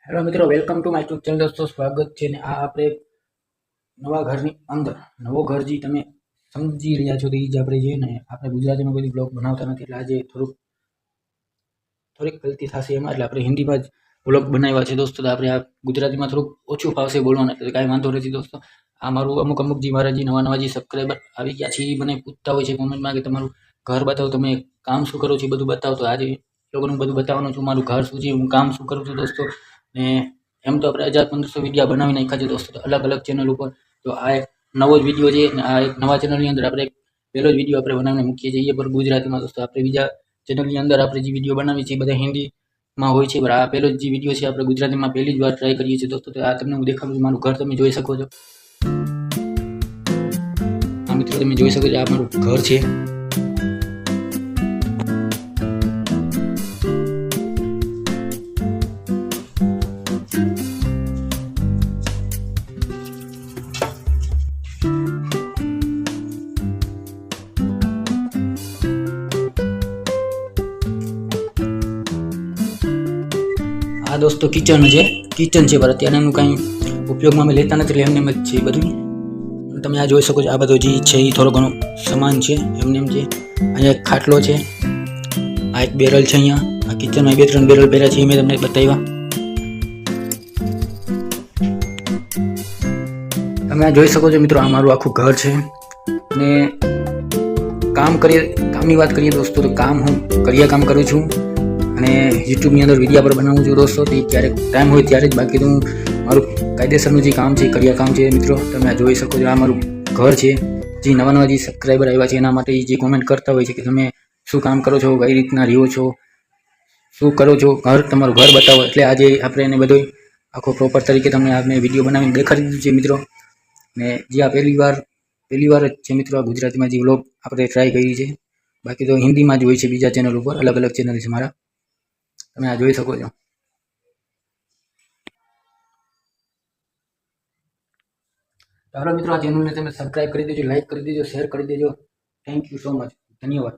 Hello મિત્રો, welcome to my YouTube channel. દોસ્તો સ્વાગત છે ને આ આપણે નવા ઘરની અંદર નવો ઘર જે તમે સમજી રહ્યા છો તો એ જ આપણે જોઈએ ને આપણે ગુજરાતીમાં કોઈ બ્લોગ બનાવતા નથી એટલે આજે થોડીક ગલતી થશે એમાં એટલે આપણે હિન્દીમાં જ બ્લોગ બનાવ્યા છે દોસ્તો. તો આપણે આ ગુજરાતીમાં થોડુંક ઓછું ફાવશે બોલવાનું એટલે કાંઈ વાંધો નથી દોસ્તો. આ મારું અમુક જે મારા જે નવા જે સબસ્ક્રાઈબર આવી ગયા છે એ મને પૂછતા હોય છે કોમેન્ટમાં કે તમારું ઘર બતાવો, તમે કામ શું કરો છો એ બધું બતાવો. તો આજે લોકોનું બધું બતાવવાનું છું, મારું ઘર શું છે, હું કામ શું કરું છું દોસ્તો. ને એમ તો આપણે 1500 વિડીયો બનાવી નાખ્યા છે દોસ્તો અલગ અલગ ચેનલ ઉપર. તો આ એક નવો જ વિડીયો છે અને આ એક નવા ચેનલની અંદર આપણે પહેલો જ વિડીયો આપણે બનાવીને મૂકીએ છીએ એ પર ગુજરાતીમાં દોસ્તો. આપણે બીજા ચેનલની અંદર આપણે જે વિડીયો બનાવીએ છીએ બધા હિન્દીમાં હોય છે, પણ આ પહેલો જ જે વિડીયો છે આપણે ગુજરાતીમાં પહેલી જ વાર ટ્રાય કરીએ છીએ દોસ્તો. તો આ તમને હું દેખાડું છું, મારું ઘર તમે જોઈ શકો છો. આ મિત્રો તમે જોઈ શકો છો, આ મારું ઘર છે. આ દોસ્તો કિચન છે પર અત્યારે એનું કાંઈ ઉપયોગમાં અમે લેતા નથી એટલે એમને એમ જ છે બધું. તમે આ જોઈ શકો છો, આ બધો જે છે એ થોડો ઘણો સામાન છે એમને એમ છે. અહીંયા એક ખાટલો છે, આ એક બેરલ છે. અહીંયા આ કિચનમાં 2-3 બેરલ પહેર્યા છે એ મેં તમને બતાવ્યા. તમે આ જોઈ શકો છો મિત્રો, આ મારું આખું ઘર છે. અને કામની વાત કરીએ દોસ્તો તો હું કામ કરું છું અને યુટ્યુબની અંદર વિડીયો પર બનાવું છું દોસ્તો. તો ક્યારેક ટાઈમ હોય ત્યારે જ, બાકી તો હું મારું કાયદેસરનું જે કામ છે કરિયા કામ છે મિત્રો. તમે આ જોઈ શકો છો, આ મારું ઘર છે. જે નવા જે સબસ્ક્રાઈબર આવ્યા છે એના માટે જે કોમેન્ટ કરતા હોય છે કે તમે શું કામ કરો છો, કઈ રીતના રહ્યો છો, શું કરો છો, તમારું ઘર બતાવો. એટલે આજે આપણે એને બધો આખો પ્રોપર તરીકે તમને આપણે વિડીયો બનાવીને દેખાડી દીધું છે મિત્રો. ને જે આ પહેલી વાર જ છે મિત્રો આ ગુજરાતીમાં જે વ્લોગ આપણે ટ્રાય કરી છે. બાકી તો હિન્દીમાં જ હોય છે બીજા ચેનલ ઉપર, અલગ અલગ ચેનલ છે મારા. તમે આ જોઈ શકો છો. ચાલો મિત્રો, આ ચેનલને તમે સબસ્ક્રાઈબ કરી દેજો, લાઈક કરી દેજો, શેર કરી દેજો. થેન્ક યુ સો મચ, ધન્યવાદ.